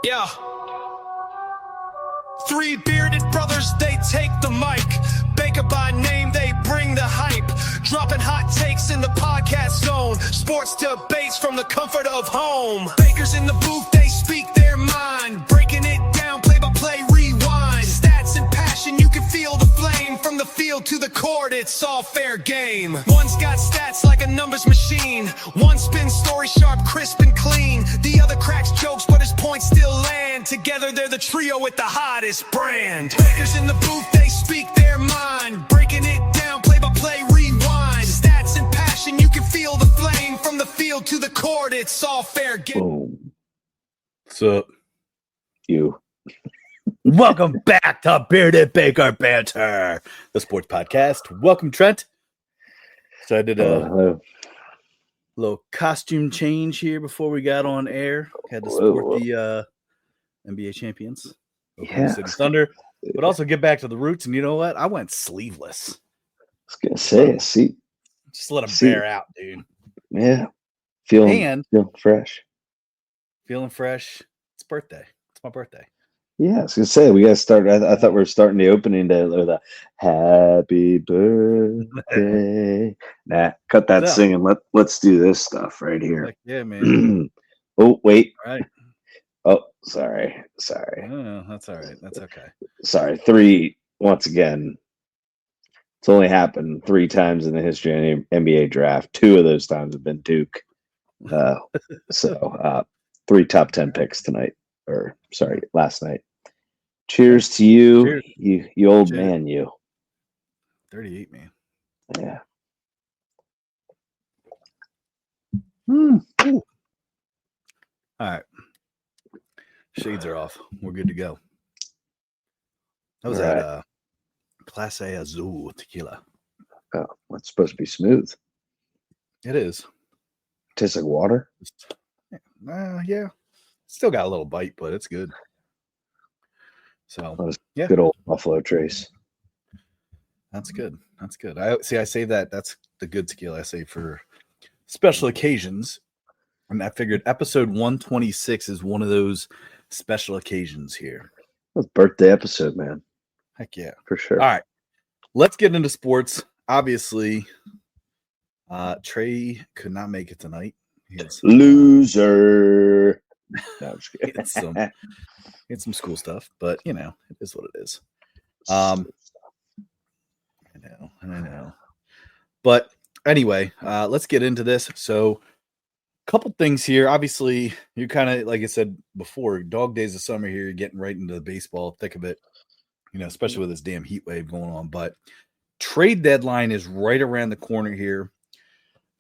Yeah. Three bearded brothers, they take the mic. Baker by name, they bring the hype. Dropping hot takes in the podcast zone. Sports debates from the comfort of home. Bakers in the booth, they speak their mind. Breaking it down, play by play, rewind. Stats and passion, you can feel the flame. From the field to the court, it's all fair game. One's got stats like a numbers machine. One spins story sharp, crisp and clean. The other cracks jokes, but his points still land. Together they're the trio with the hottest brand. Bakers in the booth, they speak their mind. Breaking it down, play by play, rewind. Stats and passion, you can feel the flame. From the field to the court, it's all fair game. Boom. What's up? You. Welcome back to Bearded Baker Banter, the sports podcast. Welcome, Trent. So I did a little costume change here before we got on air. Had to support the NBA champions, Yeah. City Thunder, but also get back to the roots. And you know what? I went sleeveless. I was gonna say, see, Just let them bear out, dude. yeah, feeling fresh. Feeling fresh. It's birthday. It's my birthday. Yeah, I was gonna say we gotta start. I thought we were starting the opening day with a happy birthday. Nah, cut that singing. Let's do this stuff right here. Like, yeah, man. Oh wait. All right. Oh, sorry. No, that's all right. That's okay. Sorry. 3 once again. It's only happened 3 times in the history of the NBA draft. 2 of those times have been Duke. So 3 top 10 picks tonight. Or sorry, last night. Cheers to you, Cheers. you old Cheers. man, you. 38, man. Yeah. All right. Shades are off. We're good to go. That was that Class A Azul tequila. Oh, that's supposed to be smooth. It is. Tastes like water. Yeah. Still got a little bite, but it's good. So, That was yeah. good old Buffalo Trace. That's good. That's good. I save that. That's the good tequila I save for special occasions. And I figured episode 126 is one of those special occasions here. That's birthday episode, man. Heck yeah. For sure. All right. Let's get into sports. Obviously, Trey could not make it tonight. Loser. No, I'm just kidding. It's some school stuff, but you know, it is what it is. I know. But anyway, let's get into this. So, a couple things here. Obviously, you're kind of like I said before, dog days of summer here. You're getting right into the baseball thick of it. You know, especially with this damn heat wave going on. But trade deadline is right around the corner here.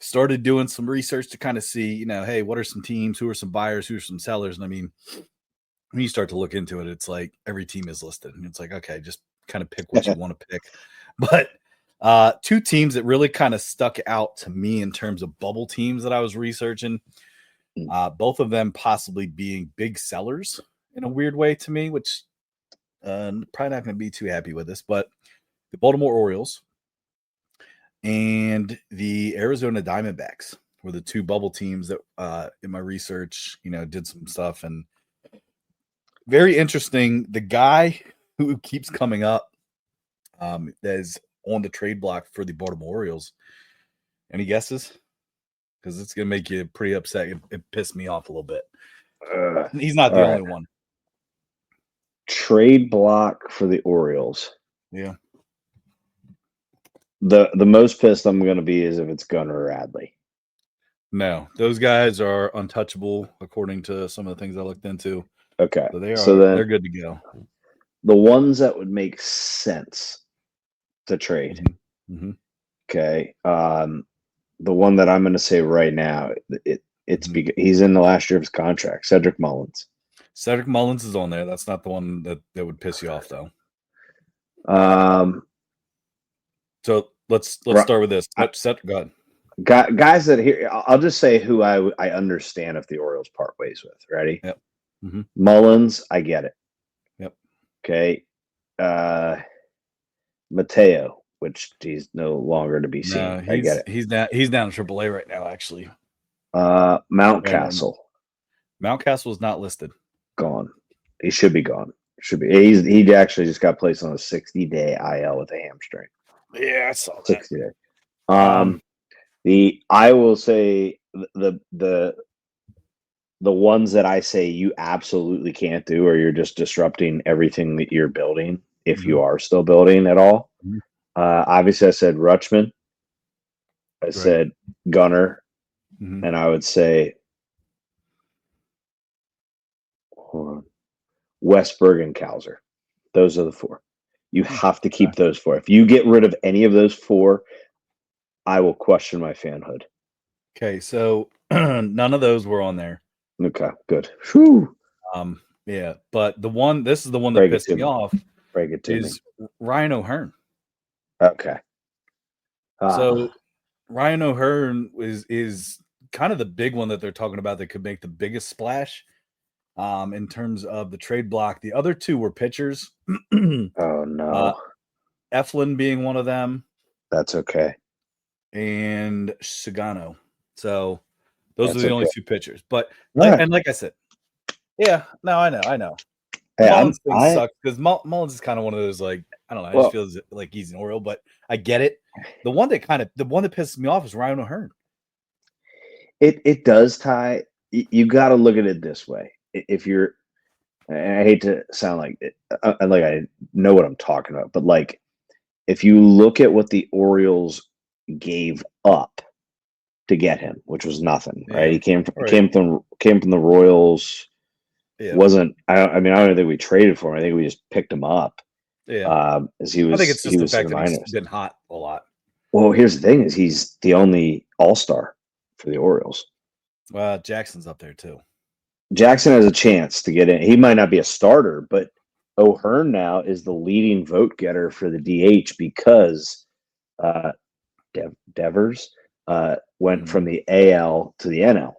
Started doing some research to kind of see, you know, hey, what are some teams? Who are some buyers? Who are some sellers? And I mean, when you start to look into it, it's like every team is listed. And it's like, okay, just kind of pick what you want to pick. But 2 teams that really kind of stuck out to me in terms of bubble teams that I was researching, both of them possibly being big sellers in a weird way to me, which probably not going to be too happy with this, but the Baltimore Orioles and the Arizona Diamondbacks were the 2 bubble teams that in my research, you know, did some stuff. And very interesting. The guy who keeps coming up that is on the trade block for the Baltimore Orioles. Any guesses? Because it's going to make you pretty upset. It pissed me off a little bit. He's not the only one. Trade block for the Orioles. Yeah. The most pissed I'm going to be is if it's Gunnar or Adley. No, those guys are untouchable according to some of the things I looked into. Okay. So they're good to go. The ones that would make sense to trade. Mm-hmm. Okay. The one that I'm going to say right now, it's because he's in the last year of his contract. Cedric Mullins. Cedric Mullins is on there. That's not the one that would piss you off, though. So let's start with this. Go ahead. Guys that here, I'll just say who I understand if the Orioles part ways with. Ready? Yep. Mm-hmm. Mullins, I get it. Yep. Okay. Mateo, which he's no longer to be seen. No, I get it. He's down in AAA right now, actually. Mountcastle. Mountcastle is not listed. Gone. He should be gone. Should be. He actually just got placed on a 60-day IL with a hamstring. Yeah, I saw that. 60 day. I will say the ones that I say you absolutely can't do, or you're just disrupting everything that you're building if you are still building at all. Mhm. Obviously, I said Rutschman. I said Gunner, and I would say Westberg and Kauser. Those are the four. You have to keep those four. If you get rid of any of those four, I will question my fanhood. Okay, so none of those were on there. Okay, good. Whew. Yeah, but this is the one that pissed me off. Break it to me. Ryan O'Hearn. Okay. So Ryan O'Hearn is kind of the big one that they're talking about that could make the biggest splash in terms of the trade block. The other two were pitchers. Oh no. Eflin being one of them. That's okay. And Sagano. So those are the only two pitchers. But and like I said, yeah, no, I know. Hey, Mullins thing sucks because Mullins is kind of one of those, like, I don't know. I just feel like he's an Oriole, but I get it. The one that pisses me off is Ryan O'Hearn. It does, Ty. You got to look at it this way. If you're, and I hate to sound like I know what I'm talking about, but like if you look at what the Orioles gave up to get him, which was nothing, right? He came from the Royals. Yeah. I don't think we traded for him. I think we just picked him up. Yeah. As he was. I think it's just the fact that he's been hot a lot. Well, here's the thing: is he's the only All-Star for the Orioles. Well, Jackson's up there too. Jackson has a chance to get in. He might not be a starter, but O'Hearn now is the leading vote getter for the DH because Devers went from the AL to the NL.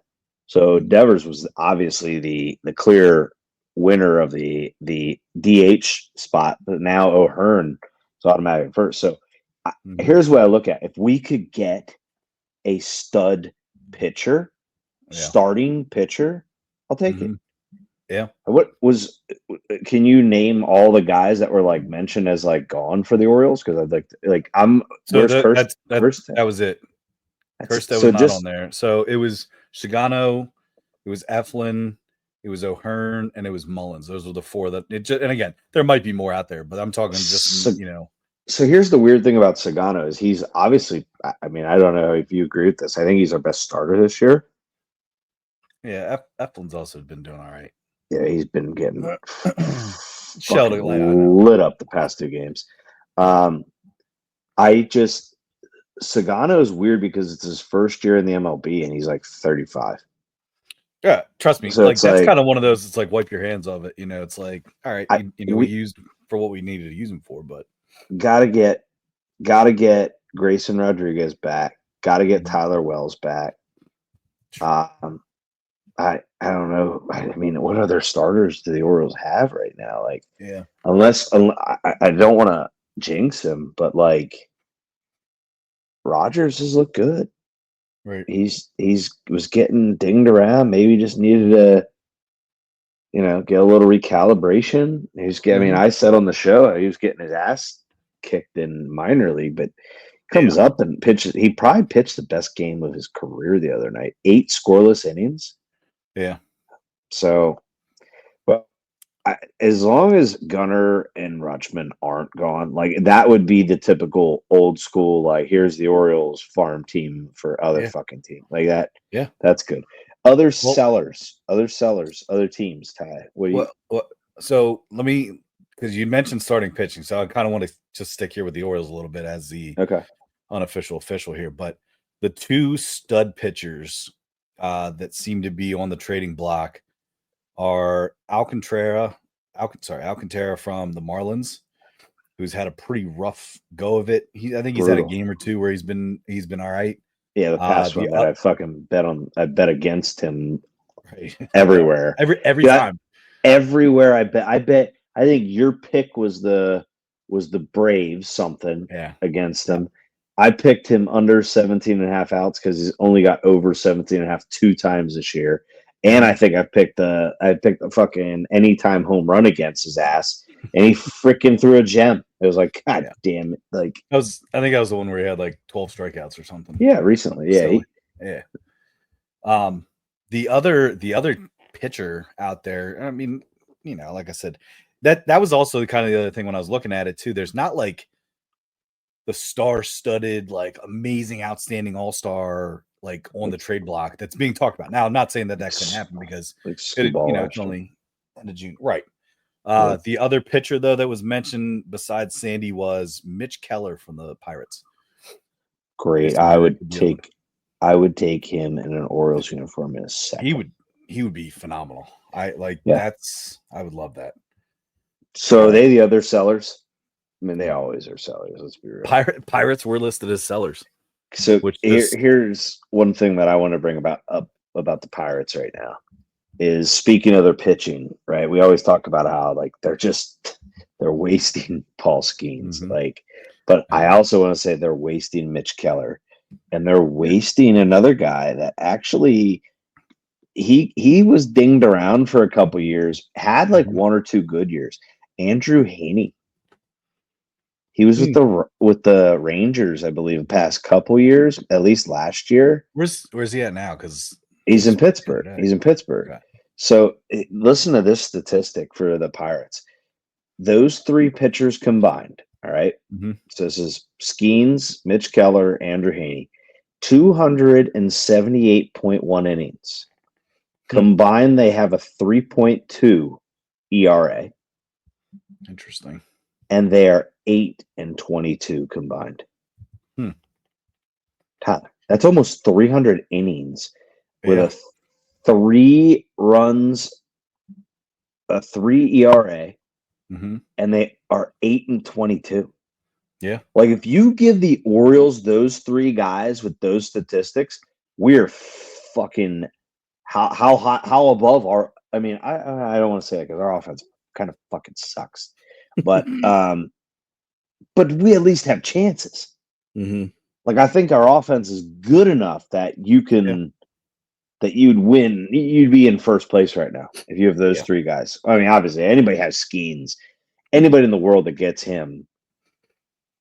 So Devers was obviously the clear winner of the DH spot, but now O'Hearn is automatic first. So here's what I look at: if we could get a stud pitcher, starting pitcher, I'll take it. Yeah. Can you name all the guys that were like mentioned as like gone for the Orioles? Because I'd like I'm. So that was it. Kirsta was not on there. So it was Shigano, it was Eflin, it was O'Hearn, and it was Mullins. Those were the four that and again, there might be more out there, but I'm talking just So here's the weird thing about Sagano is he's obviously. I mean, I don't know if you agree with this. I think he's our best starter this year. Yeah, Eflin's also been doing all right. Yeah, he's been getting lit up the past two games. Sagano is weird because it's his first year in the MLB and he's like 35. Yeah, trust me. So like that's kind of one of those. It's like wipe your hands of it. It's like, all right, we used for what we needed to use him for, but gotta get Grayson Rodriguez back. Gotta get Tyler Wells back. I don't know. I mean, what other starters do the Orioles have right now? Like, unless I don't want to jinx him, but like Rogers has looked good. Right. He's was getting dinged around. Maybe just needed to, get a little recalibration. I mean, I said on the show he was getting his ass kicked in minor league, but comes up and pitches. He probably pitched the best game of his career the other night. 8 scoreless innings. Yeah. So, well, as long as Gunner and Rutschman aren't gone, like that would be the typical old school, like here's the Orioles farm team for other fucking team like that. Yeah, that's good. Other sellers, other teams. Ty, so let me, because you mentioned starting pitching, so I kind of want to just stick here with the Orioles a little bit as the unofficial official here, but the two stud pitchers that seem to be on the trading block are Alcantara from the Marlins, who's had a pretty rough go of it. I think he's had a game or two where he's been all right. Yeah, the past one that I fucking I bet against him everywhere. every time. Everywhere I bet. I think your pick was the Braves against them. I picked him under 17.5 outs because he's only got over 17.5 2 times this year. And I think I picked the fucking anytime home run against his ass, and he freaking threw a gem. It was like, God damn it! Like I think that was the one where he had like 12 strikeouts or something. Yeah, recently. Yeah, The other pitcher out there. I mean, like I said, that was also kind of the other thing when I was looking at it too. There's not like the star-studded, like amazing, outstanding all-star like on the trade block that's being talked about. Now, I'm not saying that couldn't happen because like it's only end of June, right? The other pitcher though that was mentioned besides Sandy was Mitch Keller from the Pirates. Great. I would take him in an Orioles uniform in a second. He would be phenomenal. I would love that. So are they the other sellers? I mean, they always are sellers. Let's be real. Pirates were listed as sellers. So here's one thing that I want to bring about the Pirates right now is, speaking of their pitching, right? We always talk about how like they're wasting Paul Skeens, but I also want to say they're wasting Mitch Keller, and they're wasting another guy that actually he was dinged around for a couple years, had like one or two good years. Andrew Heaney. He was with the Rangers, I believe, the past couple years, at least last year. Where's he at now? Because he's in Pittsburgh. Okay. So listen to this statistic for the Pirates. Those three pitchers combined, all right? So this is Skeens, Mitch Keller, Andrew Heaney, 278.1 innings. Combined, they have a 3.2 ERA. Interesting. And they are 8-22 combined. Tyler, that's almost 300 innings with a 3 runs, a 3 ERA, and they are 8-22. Yeah, like if you give the Orioles those three guys with those statistics, we're fucking how above our. I mean, I don't want to say it because our offense kind of fucking sucks. But we at least have chances. Like I think our offense is good enough that you can that you'd win. You'd be in first place right now if you have those three guys. I mean, obviously, anybody has Skeens. Anybody in the world that gets him,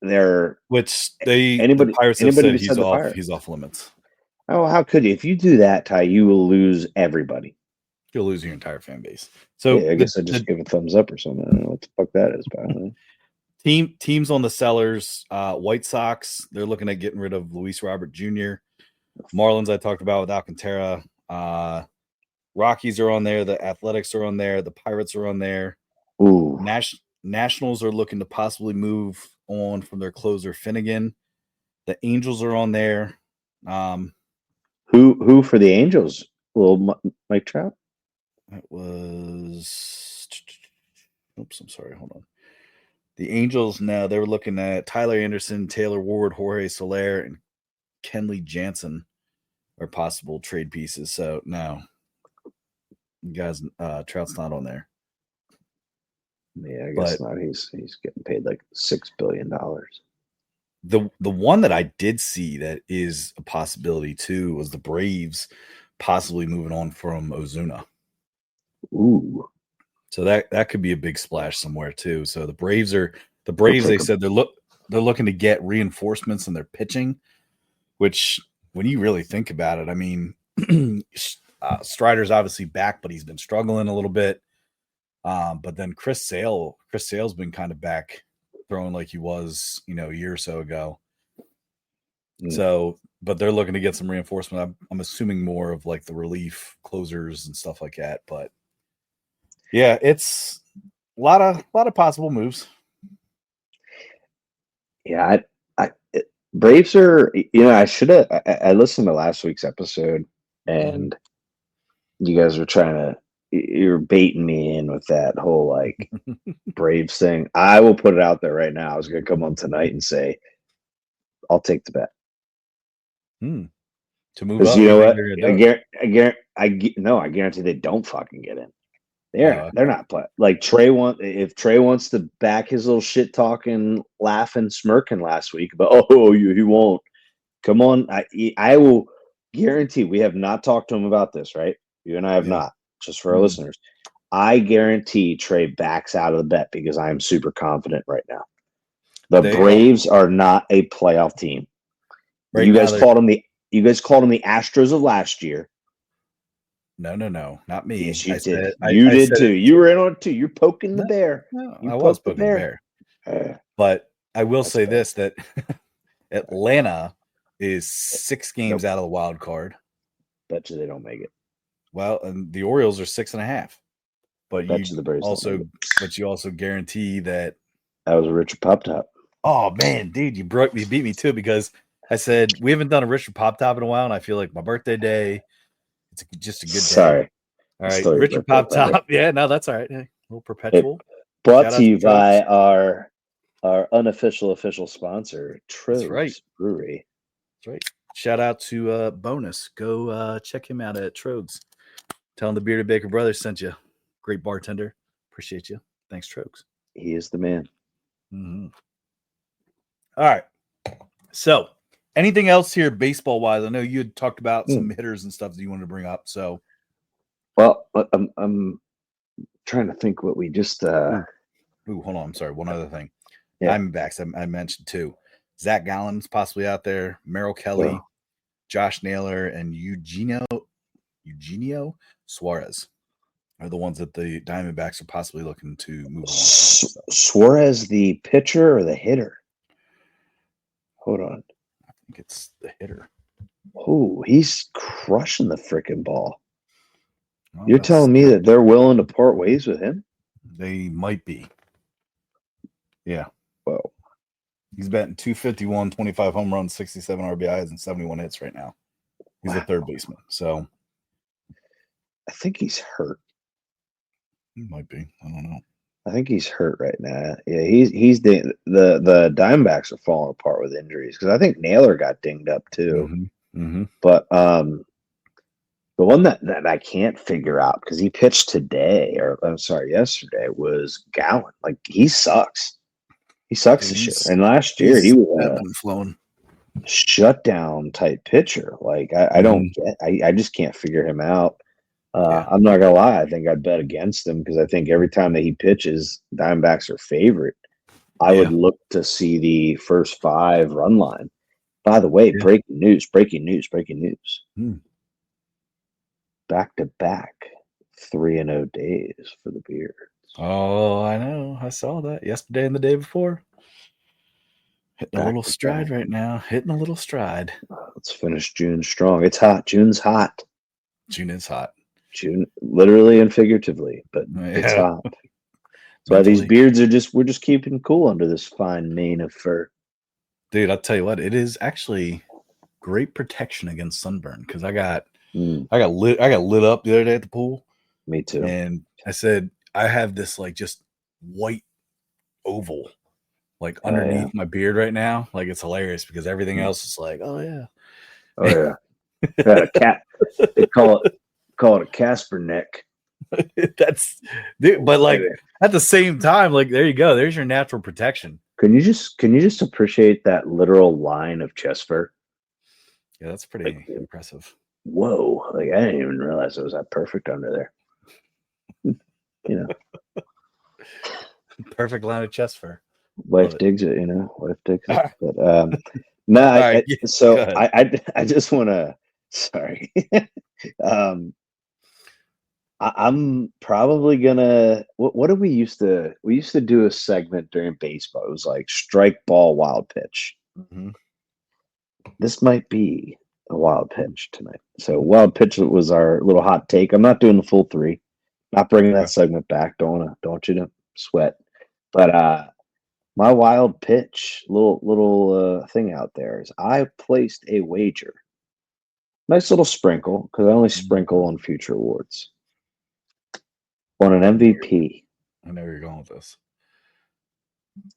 the Pirates have said he's off limits. Oh, how could you? If you do that, Ty, you will lose everybody. You'll lose your entire fan base. So I guess I just give a thumbs up or something. I don't know what the fuck that is, by the way. Teams on the sellers, White Sox, they're looking at getting rid of Luis Robert Jr. Marlins, I talked about with Alcantara. Rockies are on there. The Athletics are on there. The Pirates are on there. Ooh. Nationals are looking to possibly move on from their closer Finnegan. The Angels are on there. Who for the Angels? Well, Mike Trout? That was. Oops, I'm sorry. Hold on. The Angels now, they were looking at Tyler Anderson, Taylor Ward, Jorge Soler, and Kenley Jansen are possible trade pieces. So no, guys, Trout's not on there. Yeah, I guess not. He's getting paid like $6 billion. The one that I did see that is a possibility too was the Braves possibly moving on from Ozuna. Ooh. So that could be a big splash somewhere too. So the Braves, they said they're looking to get reinforcements in their pitching, which when you really think about it, I mean, Strider's obviously back, but he's been struggling a little bit. But then Chris Sale's been kind of back throwing like he was, a year or so ago. So, but they're looking to get some reinforcement. I'm assuming more of like the relief closers and stuff like that. But yeah, it's a lot of possible moves. Yeah, Braves are. I listened to last week's episode, and you guys were you're baiting me in with that whole like Braves thing. I will put it out there right now. I was going to come on tonight and say, I'll take the bet. To move up, you know what? I guarantee they don't fucking get in. They're not playing. Like if Trey wants to back his little shit talking, laughing, smirking last week, but he won't. Come on, I will guarantee we have not talked to him about this, right? You and I have Yeah. not. Just for our listeners, I guarantee Trey backs out of the bet because I am super confident right now. The Braves are not a playoff team. Right you now guys called them the Astros of last year. No, not me. Yes, you I did. said, You I did said too. You were in on it too. You're poking the no, bear. no, You I was poked the poking the bear. bear. But I will That's say fair. this, that Atlanta is 6 games out of the wild card. Bet you they don't make it. Well, and the Orioles are 6.5. But Bet you the Braves don't make it. you also guarantee that That was a Richard Pop Top. Oh man, dude, you beat me too, because I said we haven't done a Richard Pop Top in a while, and I feel like my birthday day, it's just a good day. Sorry. All right, Richard Pop Top. Yeah, no, that's all right. Hey, a little perpetual. Brought to you by our unofficial official sponsor, Trogs Brewery. That's right. Shout out to Bonus. Go check him out at Trogs. Tell him the Bearded Baker Brothers sent you. Great bartender. Appreciate you. Thanks, Trogs. He is the man. Mm-hmm. All right. So, anything else here baseball wise? I know you had talked about some hitters and stuff that you wanted to bring up. So, well, I'm trying to think what we just. Ooh, hold on. I'm sorry. One other thing. Yeah. Diamondbacks. I mentioned too. Zach Gallen's possibly out there. Merrill Kelly, Josh Naylor, and Eugenio Suarez are the ones that the Diamondbacks are possibly looking to move on. Suarez, the pitcher or the hitter? Hold on. I think it's the hitter. Oh, he's crushing the freaking ball. Oh, you're telling me that they're willing to part ways with him? They might be. Yeah. Well, he's batting 251, 25 home runs, 67 RBIs, and 71 hits right now. He's a third baseman. So I think he's hurt. He might be. I don't know. I think he's hurt right now. Yeah, he's the Diamondbacks are falling apart with injuries because I think Naylor got dinged up too. Mm-hmm. But the one that I can't figure out because he pitched today, or I'm sorry, yesterday, was Gallen. Like he sucks. He sucks this year. And last year he was a shutdown type pitcher. Like I don't get. I just can't figure him out. I'm not gonna lie. I think I'd bet against him because I think every time that he pitches, Diamondbacks are favorite. I would look to see the first 5 run line. By the way, breaking news. Back-to-back 3-0 days for the Beards. Oh, I know. I saw that yesterday and the day before. Hitting a little stride right now. Let's finish June strong. It's hot. June's hot. June is hot. June, literally and figuratively, but it's hot. That's why these beards are we're just keeping cool under this fine mane of fur. Dude, I'll tell you what, it is actually great protection against sunburn because I got lit up the other day at the pool. Me too. And I said I have this like just white oval like underneath my beard right now. Like it's hilarious because everything else is like, oh yeah. Got a cat. They call it a Casper neck. That's dude, but like at the same time, like there you go. There's your natural protection. Can you just appreciate that literal line of chest fur? Yeah, that's pretty impressive. Whoa. Like I didn't even realize it was that perfect under there. You know. Perfect line of chest fur. Wife digs it, you know. Wife digs it. But no, I just want to. Sorry, I'm probably gonna. What did we used to? We used to do a segment during baseball. It was like strike, ball, wild pitch. Mm-hmm. This might be a wild pitch tonight. So wild pitch was our little hot take. I'm not doing the full 3. Not bringing that segment back. Don't want you to sweat. But my wild pitch, little thing out there is I placed a wager. Nice little sprinkle because I only sprinkle on future awards. On an MVP. I know you're going with this.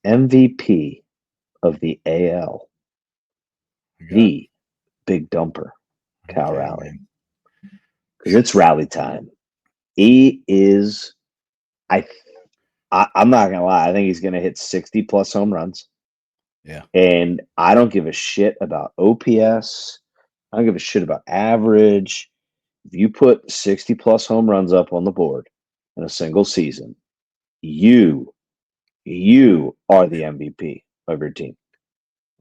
MVP of the AL. The big dumper. Cal Raleigh. Because it's rally time. He is. I'm not gonna lie. I think he's gonna hit 60 plus home runs. Yeah. And I don't give a shit about OPS. I don't give a shit about average. if you put 60 plus home runs up on the board in a single season, you are the MVP of your team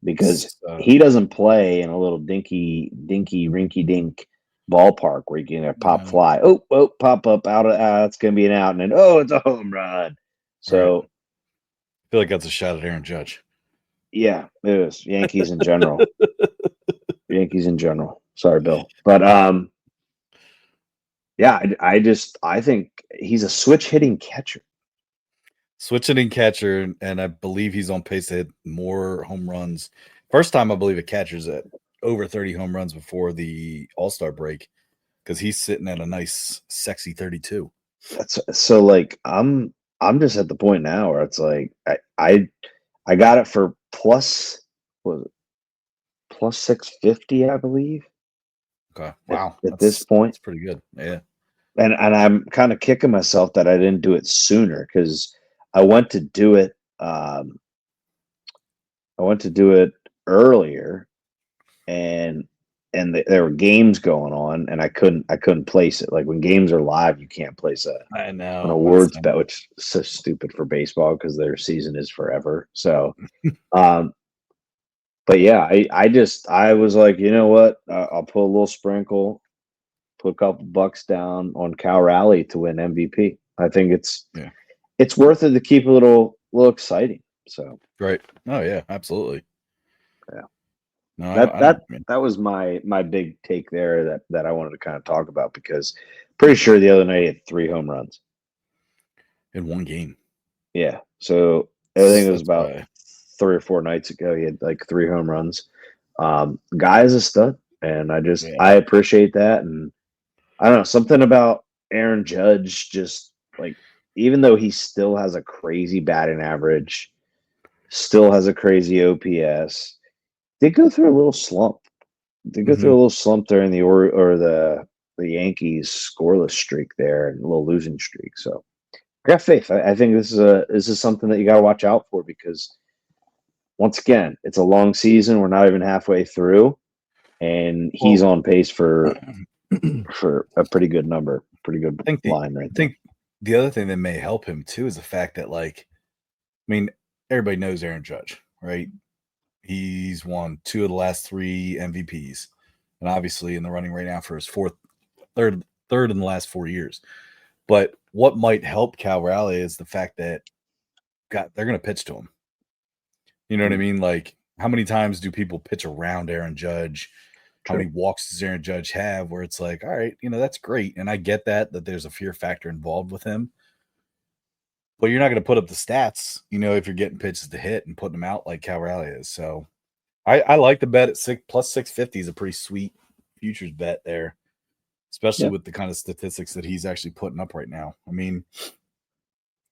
because he doesn't play in a little dinky rinky dink ballpark where you can pop fly. Oh, pop up out of it's gonna be an out, and then it's a home run. So right. I feel like that's a shot at Aaron Judge. Yeah, it is. Yankees in general. Yankees in general. Sorry, Bill. But yeah, I think he's a switch hitting catcher. Switch hitting catcher, and I believe he's on pace to hit more home runs. First time I believe a catcher's at over 30 home runs before the All-Star break because he's sitting at a nice, sexy 32. That's so like I'm just at the point now where it's like I got it for plus 650, I believe. Okay, wow. At this point, it's pretty good. Yeah, and I'm kind of kicking myself that I didn't do it sooner because I went to do it. I went to do it earlier, and there were games going on, and I couldn't place it. Like when games are live, you can't place I know an awards bet, which is so stupid for baseball because their season is forever. So, but yeah, I was like, you know what? I'll put a little sprinkle, put a couple bucks down on Cal Raleigh to win MVP. I think it's worth it to keep a little exciting. So right. Oh yeah, absolutely. Yeah. No, that was my big take there that I wanted to kind of talk about because pretty sure the other night he had 3 home runs in one game. Yeah, so I think it was about 3 or 4 nights ago. He had like 3 home runs. Guy is a stud, and I appreciate that. And I don't know, something about Aaron Judge, just like even though he still has a crazy batting average, still has a crazy OPS. They go through a little slump. They go through a little slump during the the Yankees scoreless streak there and a little losing streak. So I got faith. I think this is something that you got to watch out for because once again, it's a long season. We're not even halfway through, and he's on pace for a pretty good number, pretty good line right there. I think the other thing that may help him too is the fact that, like, I mean, everybody knows Aaron Judge, right? He's won 2 of the last 3 MVPs, and obviously in the running right now for his third in the last 4 years. But what might help Cal Raleigh is the fact that they're going to pitch to him. You know what I mean? Like, how many times do people pitch around Aaron Judge? How many walks does Aaron Judge have? Where it's like, all right, that's great, and I get that there's a fear factor involved with him. But you're not going to put up the stats, if you're getting pitches to hit and putting them out like Cal Raleigh is. So I like the bet at plus 650 is a pretty sweet futures bet there, especially with the kind of statistics that he's actually putting up right now. I mean,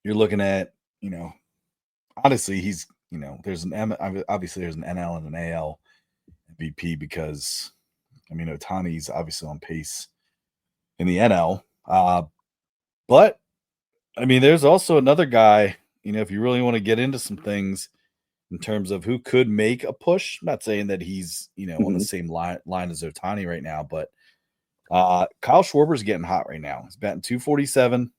you're looking at, honestly, he's, there's obviously there's an NL and an AL MVP because, Ohtani's obviously on pace in the NL. But there's also another guy, if you really want to get into some things in terms of who could make a push. I'm not saying that he's, on the same line as Ohtani right now, but Kyle Schwarber's getting hot right now. He's batting 247.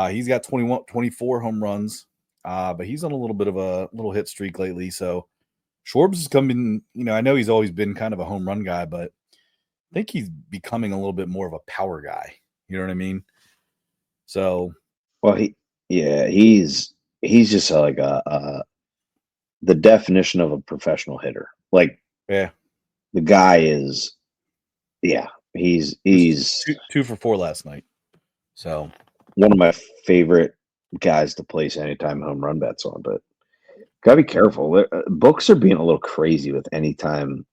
He's got 24 home runs, but he's on a little bit of a little hit streak lately. So Schwarber is coming, I know he's always been kind of a home run guy, but I think he's becoming a little bit more of a power guy. You know what I mean? So, well, he's just like the definition of a professional hitter. Like, the guy is, he's 2 for 4 last night. So one of my favorite guys to place anytime home run bets on, but gotta be careful. Books are being a little crazy with anytime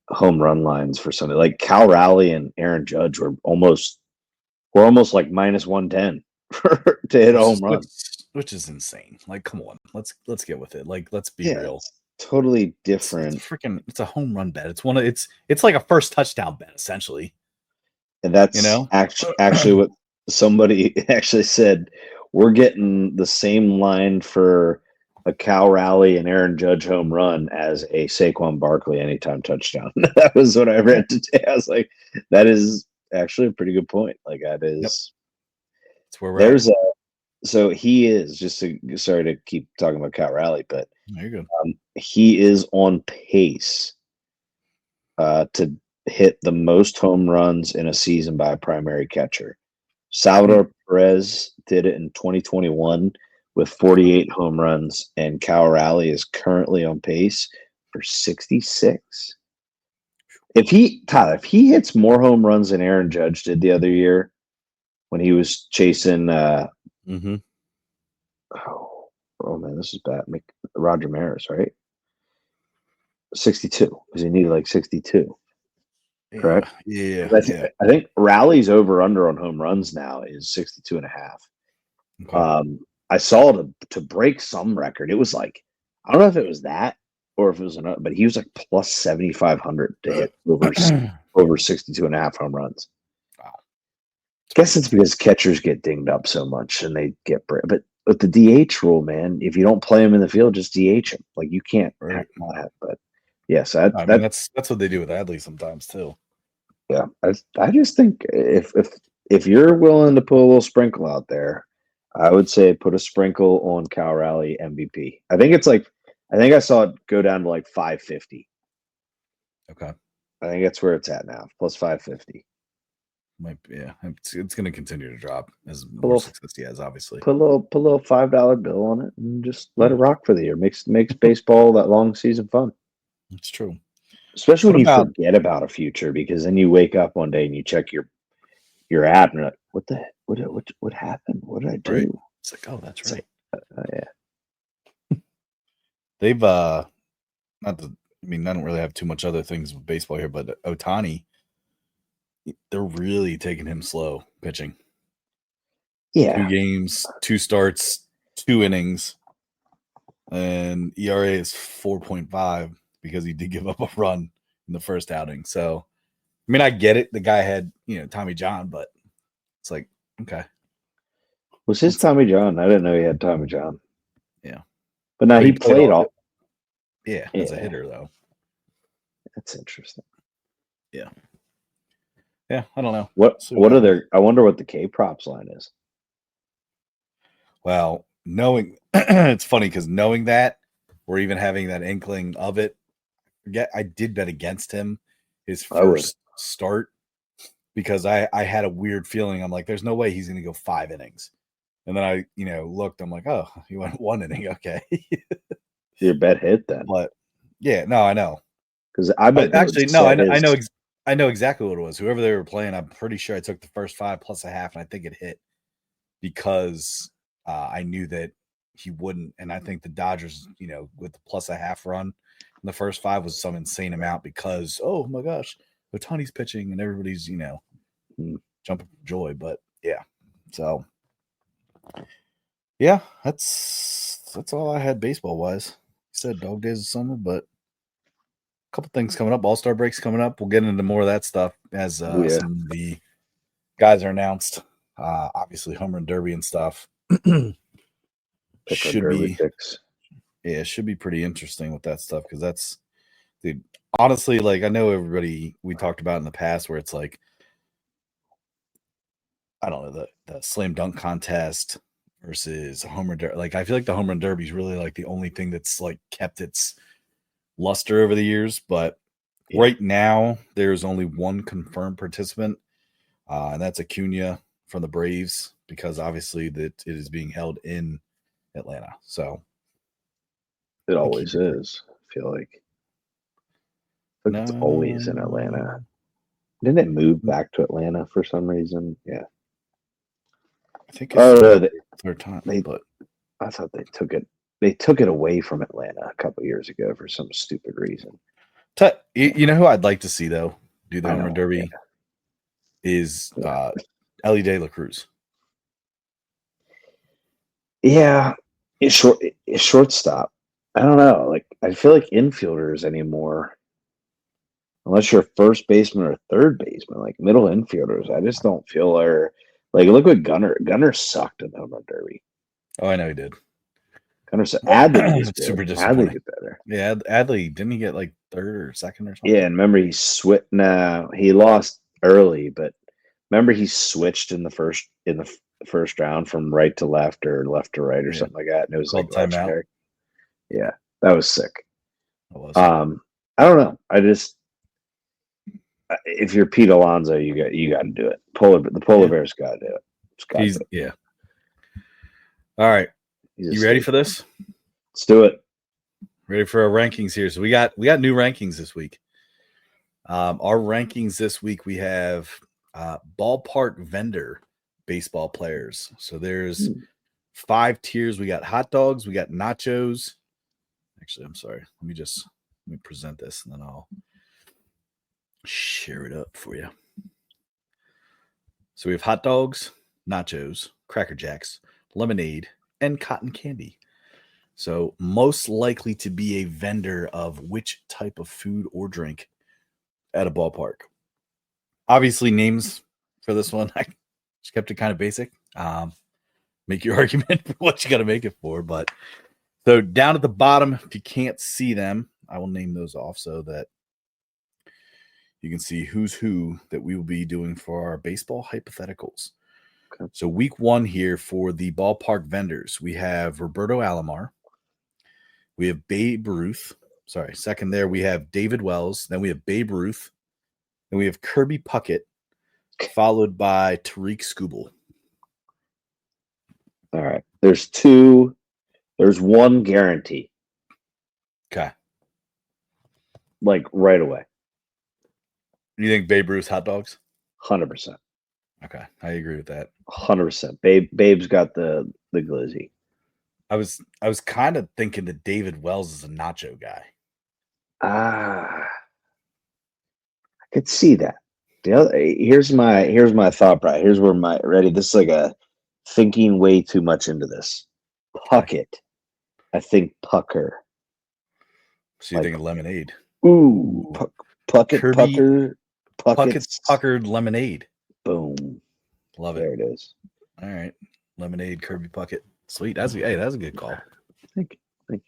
home run lines for somebody like Cal Raleigh and Aaron Judge were almost like minus 110 to hit a home run, which is insane. Like, come on, let's get with it. Like, let's be real. It's totally different. It's a home run bet. It's like a first touchdown bet essentially. And that's actually what somebody actually said. We're getting the same line for a Cal Raleigh and Aaron Judge home run as a Saquon Barkley anytime touchdown. That was what I read today. I was like, that is actually a pretty good point. Like that Yep. is That's where we're at. So he is sorry to keep talking about Cal Raleigh, but There you go. he is on pace to hit the most home runs in a season by a primary catcher. Salvador Perez did it in 2021 with 48 home runs, and Cal Raleigh is currently on pace for 66. If he hits more home runs than Aaron Judge did the other year when he was chasing Mm-hmm. oh man, this is bad. Roger Maris, right? 62, because he needed like 62. Correct? Yeah. I think Raleigh's over under on home runs now is 62 and a half. Okay. I saw to break some record. It was like, I don't know if it was that or if it was another, but he was like plus 7,500 to hit over 62 and a half home runs. Wow. Guess it's because catchers get dinged up so much and they get but the DH rule, man, if you don't play him in the field, just DH him. Like you can't not have, but yes, I mean that's what they do with Adley sometimes too. Yeah, I just think if you're willing to put a little sprinkle out there, I would say put a sprinkle on Cal Raleigh MVP. I think I saw it go down to like 550. Okay. I think that's where it's at now, plus 550. Might be, yeah. It's going to continue to drop as more success he has, obviously. Put a little $5 bill on it and just let it rock for the year. Makes baseball that long season fun. It's true. Especially when you forget about a future, because then you wake up one day and you check your app and you're like, what happened? What did I do? Right. It's like, oh, that's right. Yeah. They've I don't really have too much other things with baseball here, but Ohtani, they're really taking him slow pitching. Yeah. 2 games, 2 starts, 2 innings, and ERA is 4.5 because he did give up a run in the first outing. So, I mean, I get it. The guy had, Tommy John, but it's like, okay. Was his Tommy John? I didn't know he had Tommy John. Yeah. But now he played all. Yeah, as a hitter, though. That's interesting. Yeah. Yeah, I don't know. What are their? I wonder what the K props line is. Well, knowing it's funny because knowing that, or even having that inkling of it, I did bet against him his first start because I had a weird feeling. I'm like, there's no way he's going to go 5 innings. And then I, looked, I'm like, oh, he went 1 inning. Okay. Your bet hit then. But yeah, no, I know. Because I bet actually, no, I know exactly what it was. Whoever they were playing, I'm pretty sure I took the first 5 plus a half, and I think it hit because I knew that he wouldn't. And I think the Dodgers, with the plus a half run in the first 5 was some insane amount because, oh my gosh, Ohtani's pitching and everybody's, jumping for joy. But yeah, so yeah, that's all I had baseball wise. You said dog days of summer, but a couple things coming up. All-Star breaks coming up. We'll get into more of that stuff as some of the guys are announced. Obviously, home run derby and stuff. Should be pretty interesting with that stuff because that's, dude. Honestly, like I know everybody we talked about in the past where it's like, I don't know, the slam dunk contest versus a home run derby. Like I feel like the home run derby is really like the only thing that's like kept its luster over the years. But right now there's only one confirmed participant, and that's Acuna from the Braves because obviously that it is being held in Atlanta. So it always is. I feel like it's always in Atlanta. Didn't it move back to Atlanta for some reason? Yeah. I think it's third time. But I thought they took it. They took it away from Atlanta a couple years ago for some stupid reason. You know who I'd like to see though do the home run derby is Ellie De La Cruz. Yeah, it's shortstop. I don't know. Like I feel like infielders anymore, unless you're first baseman or third baseman, like middle infielders, I just don't feel are like. Look what Gunnar sucked in the home run derby. Oh, I know he did. Gunnar sucked. Adley was super disappointing. Adley did better. Yeah, Adley didn't he get like 3rd or 2nd or something? Yeah, and remember he lost early, but remember he switched in the first round from right to left or left to right or Yeah. something like that, and it was Called like timeout. legendary. Yeah, that was sick. It was. I don't know. If you're Pete Alonso, you got to do it. The polar bear's got to do it. Yeah. All right. You ready for this? Let's do it. Ready for our rankings here. So we got new rankings this week. Our rankings this week, we have ballpark vendor baseball players. So there's 5 tiers. We got hot dogs, we got nachos. Actually, I'm sorry. Let me present this and then I'll share it up for you. So we have hot dogs, nachos, Cracker Jacks, lemonade, and cotton candy. So most likely to be a vendor of which type of food or drink at a ballpark. Obviously, names for this one, I just kept it kind of basic. Make your argument for what you got to make it for. But so down at the bottom, if you can't see them, I will name those off so that you can see who's who that we will be doing for our baseball hypotheticals. Okay. So week 1 here for the ballpark vendors, we have Roberto Alomar. We have Babe Ruth. Sorry, second there, we have David Wells. Then we have Babe Ruth. Then we have Kirby Puckett, followed by Tariq Skubal. All right. There's one guarantee. Okay. Like right away. You think Babe Ruth hot dogs? 100%. Okay, I agree with that. 100%. Babe's got the glizzy. I was kind of thinking that David Wells is a nacho guy. I could see that. Here's my thought, Brian. Here's where ready. This is like a thinking way too much into this. Puckett. I think pucker. So you think of lemonade? Ooh, Puckett, Puckett's puckered lemonade. Boom. Love it. There it is. All right. Lemonade, Kirby Puckett. Sweet. That's a good call. Thank you.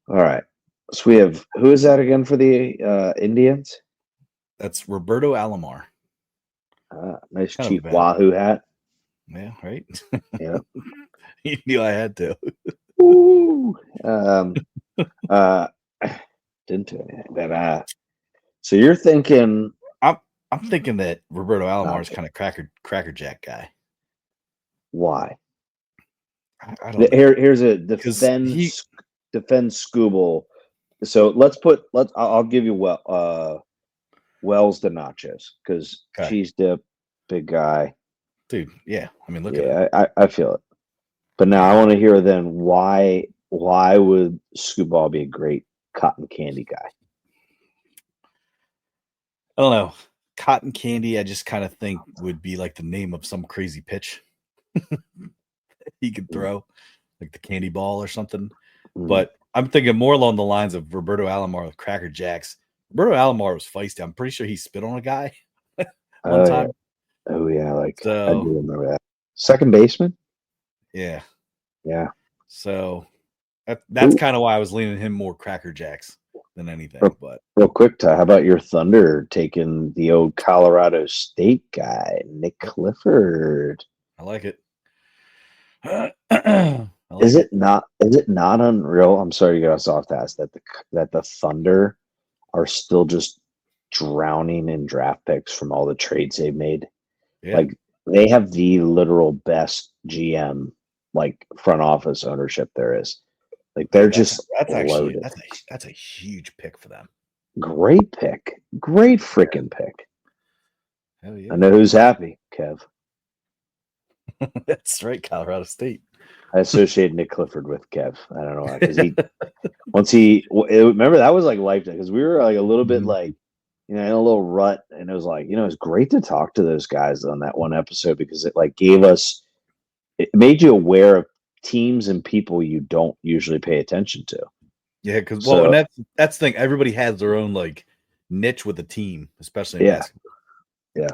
All right. So we have, who is that again for the Indians? That's Roberto Alomar. Nice cheap Wahoo hat. Yeah, right? Yeah. You knew I had to. Ooh. Didn't do anything. But, so you're thinking... I'm thinking that Roberto Alomar is kind of cracker jack guy. Why? I don't know. Here's a defend Skubal. So I'll give you Wells the nachos because cheese dip, big guy. Dude, yeah. I mean, look at it. I feel it. But now I want to hear then why would Skubal be a great cotton candy guy? I don't know. Cotton candy, I just kind of think would be like the name of some crazy pitch he could throw, like the candy ball or something. But I'm thinking more along the lines of Roberto Alomar with Cracker Jacks. Roberto Alomar was feisty. I'm pretty sure he spit on a guy one time. Yeah. Oh yeah, I so, do remember that. Second baseman? Yeah. Yeah. So that's kind of why I was leaning him more Cracker Jacks than anything. But real quick, Ty, how about your Thunder taking the old Colorado State guy, Nick Clifford? I like it. Is it not unreal? I'm sorry to get us off task that the Thunder are still just drowning in draft picks from all the trades they've made. Yeah. Like they have the literal best GM front office ownership there is. Like they're that's loaded. That's a huge pick for them. Great pick. Great freaking pick. Hell yeah. I know who's happy, Kev. That's right, Colorado State. I associate Nick Clifford with Kev. I don't know why. Because remember that was like life because we were like a little bit like, in a little rut, and it was like, it's great to talk to those guys on that one episode because it it made you aware of teams and people you don't usually pay attention to. Yeah, because and that's the thing. Everybody has their own niche with a team, especially in basketball. Yeah.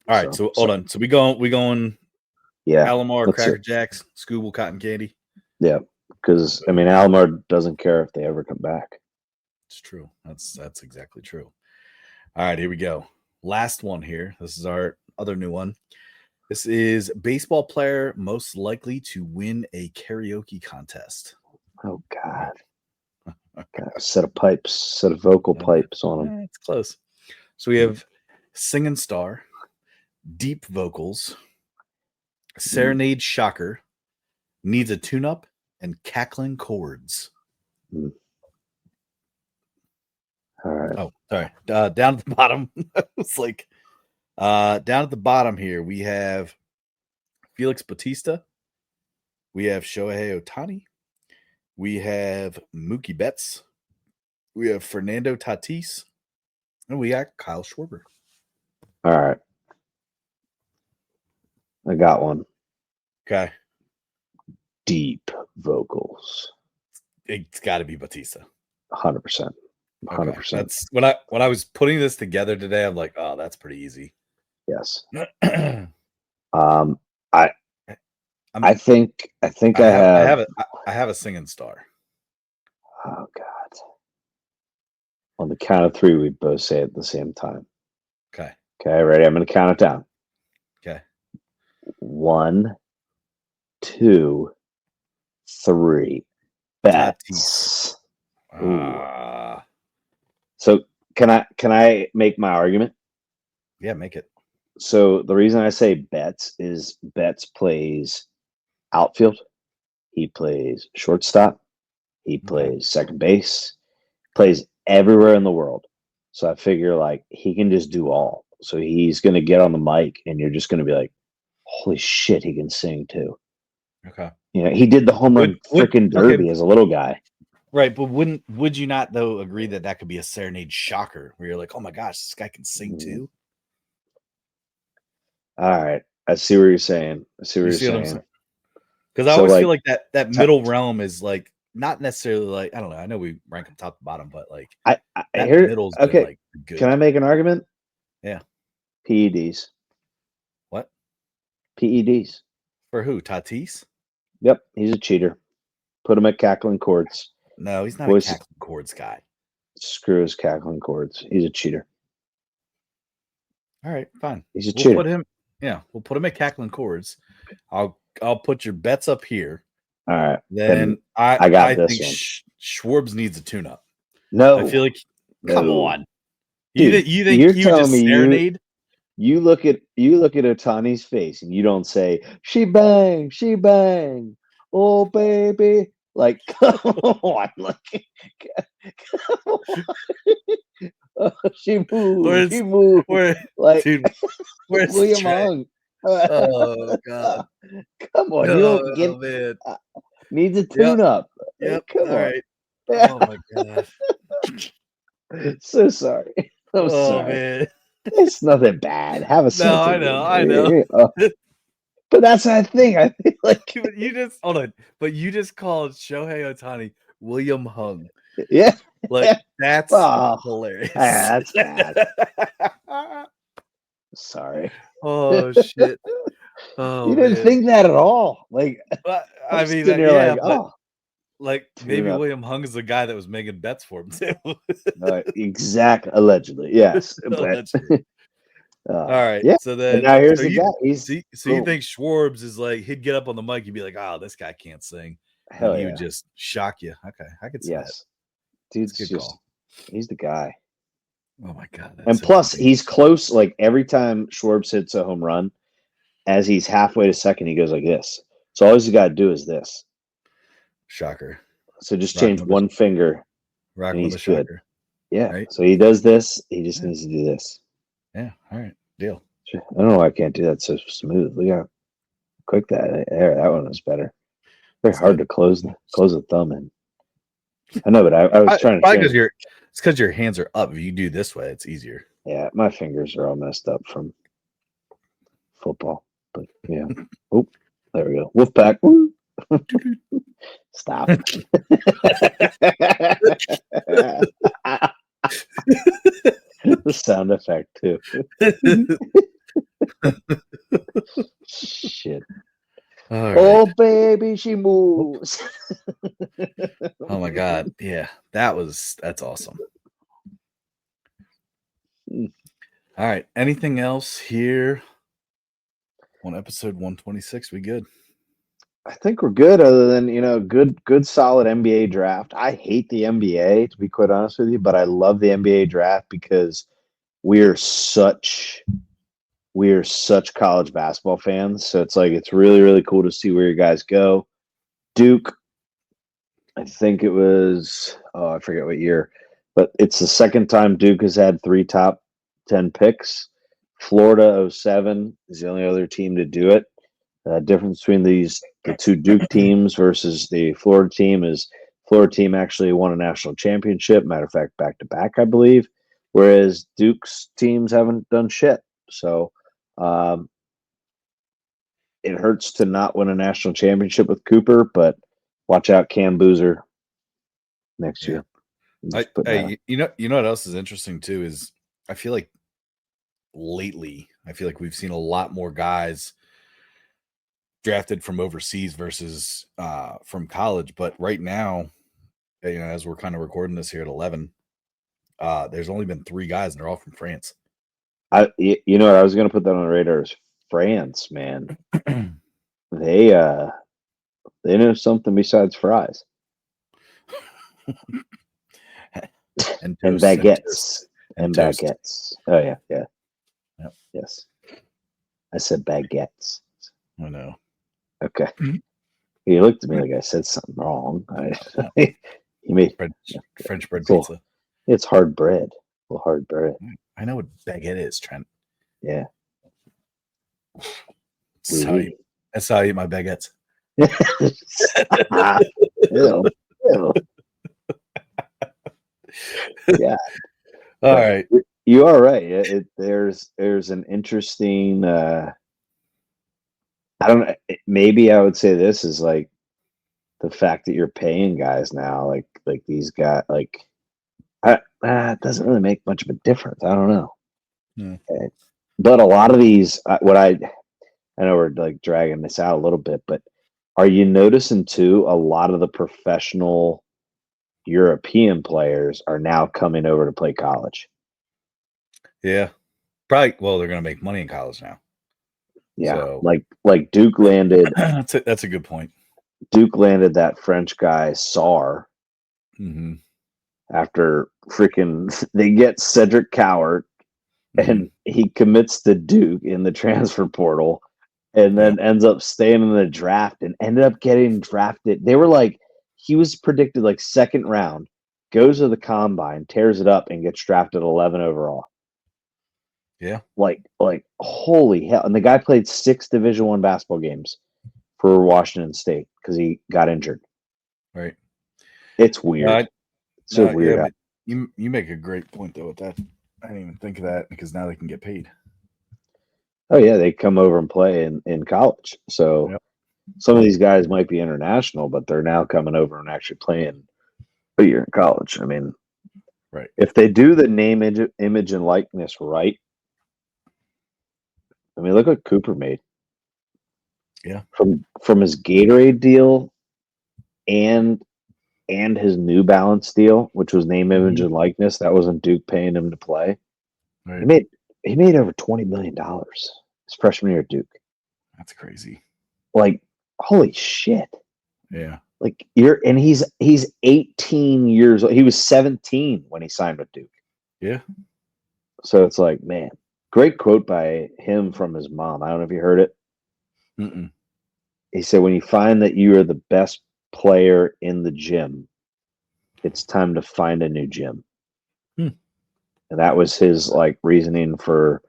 All right, so hold on. So we going. Yeah, Alomar, Cracker Jacks, Skubal, cotton candy. Yeah, because Alomar doesn't care if they ever come back. It's true. That's exactly true. All right, here we go. last one here. This is our other new one. This is baseball player most likely to win a karaoke contest. Oh God. Got a set of pipes, set of vocal pipes on them. It's close. So we have singing star, deep vocals, serenade shocker, needs a tune-up, and cackling chords. All right. Oh, sorry. Down at the bottom. It's like down at the bottom here, we have Felix Bautista. We have Shohei Ohtani. We have Mookie Betts. We have Fernando Tatis. And we got Kyle Schwarber. All right. I got one. Okay. Deep vocals. It's got to be Bautista. 100%. 100%. Okay. That's when I was putting this together today, I'm like, oh, that's pretty easy. Yes. I think I have a singing star. Oh God. On the count of three, we both say it at the same time. Okay. Okay, ready? I'm gonna count it down. Okay. 1, 2, 3. Betts. So can I make my argument? Yeah, make it. So the reason I say Betts is Betts plays outfield. He plays shortstop. He plays second base. Plays everywhere in the world. So I figure like he can just do all. So he's going to get on the mic and you're just going to be like, holy shit, he can sing too. Okay. You know, he did the home run freaking derby as a little guy. Right, but would you not though agree that could be a serenade shocker where you're like, oh my gosh, this guy can sing too? All right, I see what you're saying. Because I always feel like that middle realm is like not necessarily like I don't know. I know we rank them top to bottom, but like I hear middle's okay. Like, good. Can I make an argument? Yeah. PEDs. What? PEDs. For who? Tatis? Yep, he's a cheater. Put him at cackling chords. No, he's not a cackling chords guy. Screw his cackling chords. He's a cheater. All right, fine. He's a cheater. We'll put him at cackling chords. I'll put your bets up here. All right. Then I got this think one. Schwarbs needs a tune-up. No. I feel like come on. Dude, you think you just serenade? You look at Otani's face and you don't say, she bang, oh baby. Like, come on. Like, come on. Oh, she moved. Like, dude, where's William Hung? Oh God! Come on, you don't get man. Needs a tune-up. Yep. Come All on. right. Oh my God! So sorry. I'm sorry. Man. It's nothing bad. Have a sense. No, I know. But that's my thing. I feel like you just hold on. But you just called Shohei Ohtani William Hung. Yeah. Like that's hilarious. That's bad. Sorry. Oh shit. Oh, you didn't think that at all. Like I mean, yeah, like maybe William Hung is the guy that was making bets for him too. Exactly. Allegedly, yes. Allegedly. All right. Yeah. So then now here's the guy. So you think Schwarbs is like he'd get up on the mic, you'd be like, oh, this guy can't sing. Hell and he yeah. would just shock you. Okay, I could see that. Dude's just he's the guy. Oh my God. And plus he's close, like every time Schwarbs hits a home run, as he's halfway to second, he goes like this. So all he's got to do is this. Shocker. So just change one finger. Rock with a shocker. Yeah. Right? So he does this. He just needs to do this. Yeah. All right. Deal. I don't know why I can't do that so smooth. Look how quick that one was better. Very hard to close the thumb in. I know, but I was trying to. Probably it's because your hands are up. If you do this way, it's easier. Yeah, my fingers are all messed up from football. But yeah. Oh, there we go. Wolfpack. Woo. Stop. The sound effect too. Shit. Right. Oh baby, she moves. Oh my God. Yeah. That's awesome. All right. Anything else here on episode 126? We good? I think we're good. Other than good solid NBA draft. I hate the NBA, to be quite honest with you, but I love the NBA draft because we're such college basketball fans. So it's really really cool to see where you guys go. Duke, I think it was I forget what year, but it's the second time Duke has had 3 top 10 picks. Florida 07 is the only other team to do it. Difference between the 2 Duke teams versus the Florida team is Florida team actually won a national championship. Matter of fact, back to back, I believe, whereas Duke's teams haven't done shit. So it hurts to not win a national championship with Cooper, but watch out, Cam Boozer next year. You know what else is interesting too is I feel like lately we've seen a lot more guys drafted from overseas versus from college. But right now, as we're kind of recording this here at 11, there's only been 3 guys, and they're all from France. You know what? I was going to put that on the radar is France, man. They know something besides fries and baguettes and baguettes. Oh yeah. Yep. Yes. I said baguettes. I know. Okay. You looked at me like I said something wrong. You made French bread pizza. It's hard bread. A little hard bread. I know what baguette is, Trent. Yeah. That's how I eat my baguettes. Ew. Yeah. All right. You are right. There's an interesting I don't know. Maybe I would say this is like the fact that you're paying guys now, like these guys, it doesn't really make much of a difference. I don't know. Okay. But a lot of these, I know we're like dragging this out a little bit, but are you noticing too? A lot of the professional European players are now coming over to play college. Yeah, probably. Well, they're going to make money in college now. Yeah, so, like Duke landed. That's a good point. Duke landed that French guy Sarr. Mm-hmm. After freaking they get Cedric Cowart, and he commits to Duke in the transfer portal, and then ends up staying in the draft and ended up getting drafted. They were like, he was predicted like 2nd round, goes to the combine, tears it up, and gets drafted 11 overall. Yeah. Like holy hell. And the guy played 6 Division I basketball games for Washington State because he got injured. Right. It's weird. Weird. Yeah, but you make a great point though with that. I didn't even think of that because now they can get paid. Oh yeah, they come over and play in college. So some of these guys might be international, but they're now coming over and actually playing a year in college. I mean, right. If they do the name, image, and likeness right, I mean, look what Cooper made. Yeah. From his Gatorade deal and his New Balance deal, which was name, image, and likeness. That wasn't Duke paying him to play. Right. He made over $20 million his freshman year at Duke. That's crazy. Like, holy shit. Yeah. Like he's 18 years old. He was 17 when he signed with Duke. Yeah. So it's like, man, great quote by him from his mom. I don't know if you heard it. Mm-mm. He said, when you find that you are the best player in the gym, it's time to find a new gym. And that was his reasoning for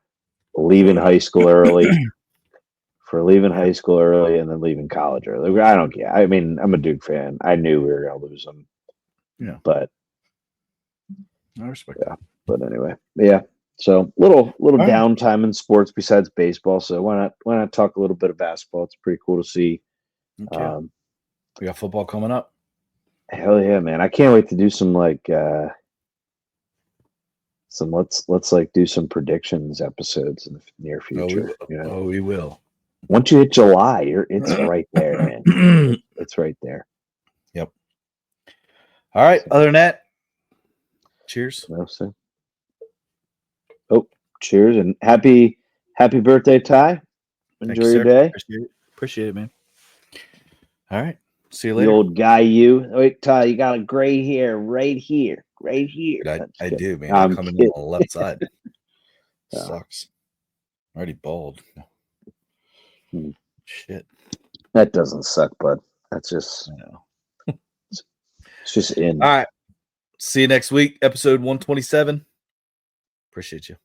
leaving high school early. And then leaving college early. I don't care. I mean, I'm a Duke fan. I knew we were going to lose him. Yeah. But I respect that. But anyway, yeah. So little downtime in sports besides baseball. So why not talk a little bit of basketball? It's pretty cool to see. Okay. We got football coming up. Hell yeah, man! I can't wait to do some let's do some predictions episodes in the near future. We will. Once you hit July, it's right there, man. It's right there. Yep. All right. Other than that, cheers. No, sir. Oh, Cheers and happy birthday, Ty. Enjoy your day. Appreciate it, man. All right. See you The later. old guy, you. Wait, Ty, you got a gray hair right here. Right here. Dude, I do, man. I'm I'm coming kidding. in on the left side. Yeah. Sucks. I'm already bald. Hmm. Shit. That doesn't suck, bud. That's just, I know. it's just in. All right. See you next week, episode 127. Appreciate you.